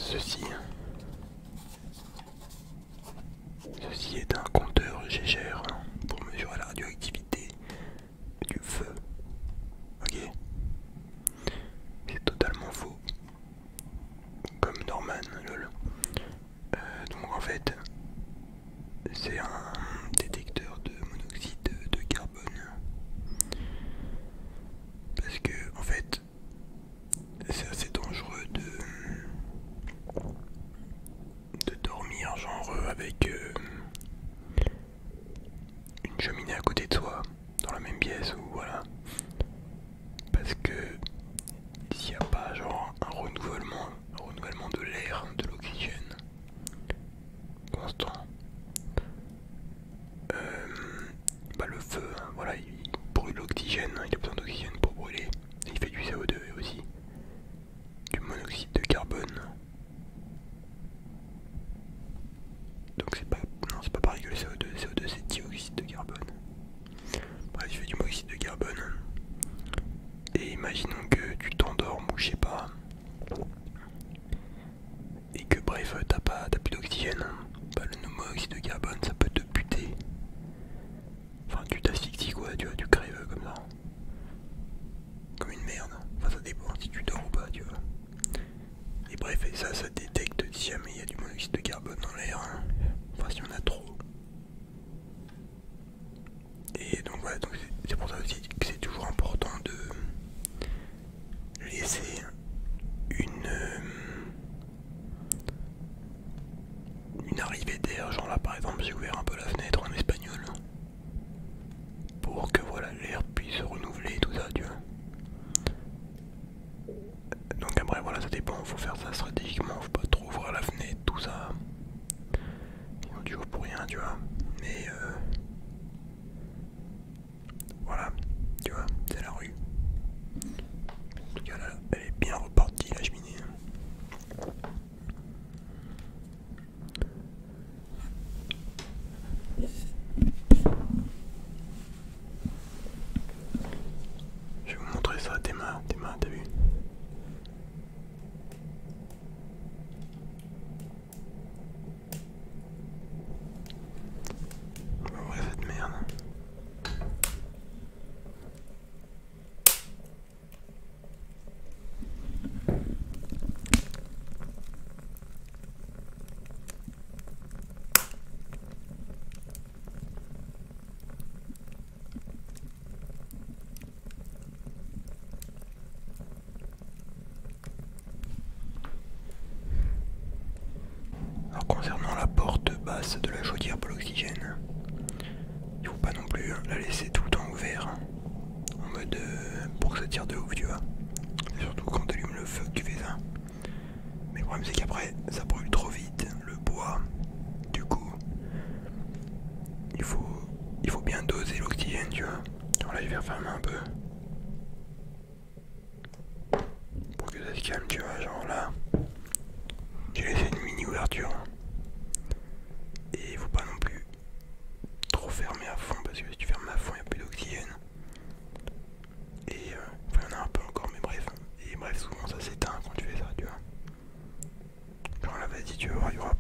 Ceci est un compteur Gégère pour mesurer la radioactivité du feu. Ok? C'est totalement faux. Comme Norman, lol. Donc en fait, c'est un détecteur de monoxyde de carbone. Parce que en fait, c'est assez dangereux de dormir genre avec une cheminée à côté de soi, dans la même pièce ou voilà. Parce que s'il n'y a pas genre un renouvellement de l'air, de l'oxygène constant, bah le feu, hein, voilà, il brûle l'oxygène, il a besoin d'oxygène pour brûler. Et il fait du CO2 et aussi du monoxyde de carbone. Donc c'est pas, non, c'est pas pareil que le CO2. Le CO2 c'est dioxyde de carbone. Bref, il fait du monoxyde de carbone. Et imaginons que tu t'endormes ou je sais pas, et que bref t'as plus d'oxygène, bah le monoxyde de carbone ça peut te buter. Enfin tu t'asphyxies quoi, tu vois, tu crèves comme ça. Comme une merde. Enfin ça dépend si tu dors ou pas, tu vois. Et bref, et ça détecte si jamais il y a du monoxyde de carbone dans l'air. Hein. Enfin s'il y en a trop. Et donc voilà, donc c'est pour ça aussi que c'est toujours important de laisser une arrivée d'air, genre là par exemple j'ai ouvert un peu la fenêtre en espagnol pour que voilà l'air puisse se renouveler et tout ça, tu vois. Donc après voilà, ça dépend, faut faire ça stratégiquement, faut pas trop ouvrir la fenêtre, tout ça. Sinon tu joues pour rien, tu vois. Mais voilà, tu vois, c'est la rue. En tout cas là, elle est bien repartie la cheminée. Je vais vous montrer ça, tes mains, t'as vu? On va ouvrir cette merde. Alors concernant la porte basse de la chaudière pour l'oxygène, il faut pas non plus la laisser tout le temps ouverte, en mode pour que ça tire de ouf, tu vois. Et surtout quand tu allumes le feu que tu fais ça. Mais le problème c'est qu'après ça brûle trop vite le bois. Du coup, il faut bien doser l'oxygène, tu vois. Alors là je vais refermer un peu pour que ça se calme, tu vois. Genre là, j'ai laissé une mini ouverture. Et il faut pas non plus trop fermer à fond parce que si tu fermes à fond il n'y a plus d'oxygène. Et enfin il y en a un peu encore mais bref. Et bref souvent ça s'éteint quand tu fais ça, tu vois. Genre là vas-y tu vas voir, il n'y aura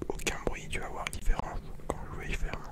aucun bruit, tu vas voir la différence quand je ferme.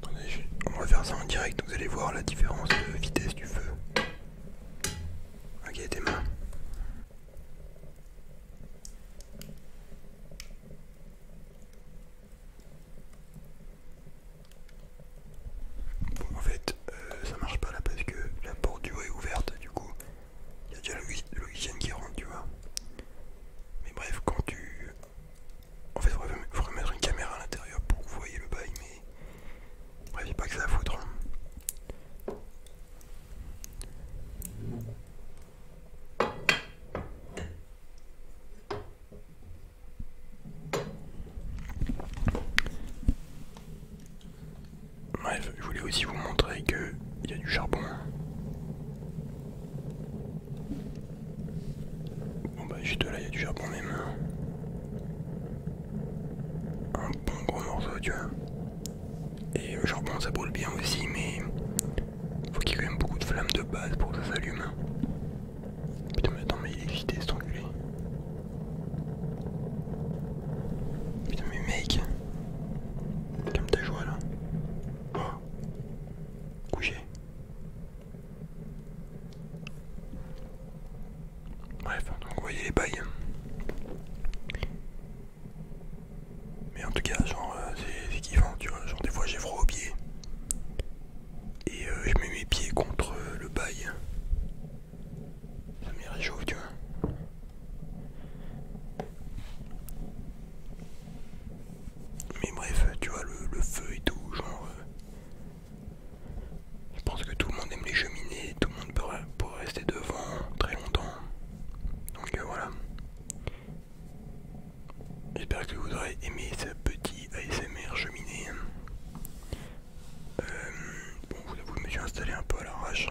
Attendez, on va faire ça en direct, vous allez voir la différence de vitesse du feu. Ok, tes mains. Bon, en fait, ça marche pas là parce que la porte du haut est ouverte, du coup, il y a déjà l'oxygène qui rentre, tu vois. Mais bref, quand tu... En fait, il faudrait mettre une caméra à l'intérieur pour que vous voyez le bail, mais... Bref, il n'y a pas que ça à foutre. voulais aussi vous montrer que il y a du charbon. Bon bah juste là il y a du charbon même. Un bon gros morceau tu vois. Et le charbon ça brûle bien aussi mais faut qu'il y ait quand même beaucoup de flammes de base pour que ça s'allume. Putain mais attends mais il est excité cet enculé. Putain mais mec, calme ta joie là. Oh. Couché. Bref, donc vous voyez les bails. Mais en tout cas, genre c'est kiffant, tu vois. Genre des fois j'ai froid aux pieds. Et je mets mes pieds contre le bail. Ça me réchauffe, tu vois. Mais bref, tu vois, le feu et tout, genre... je pense que tout le monde aime les cheminées, tout le monde peut rester devant très longtemps. Donc voilà. J'espère que vous aurez aimé ce petit ASMR cheminée. Bon, je vous avoue, je me suis installé un peu à l'arrache.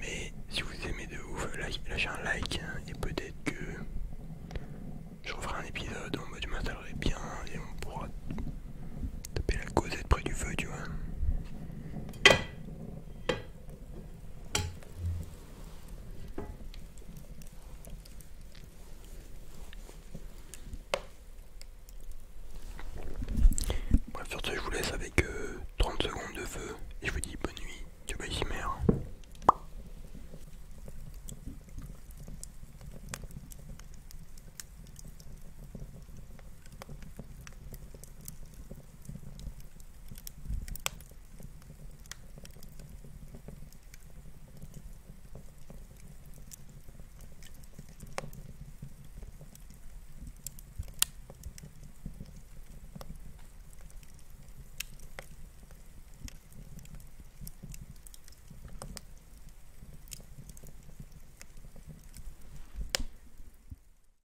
Mais si vous aimez de ouf, lâchez un like,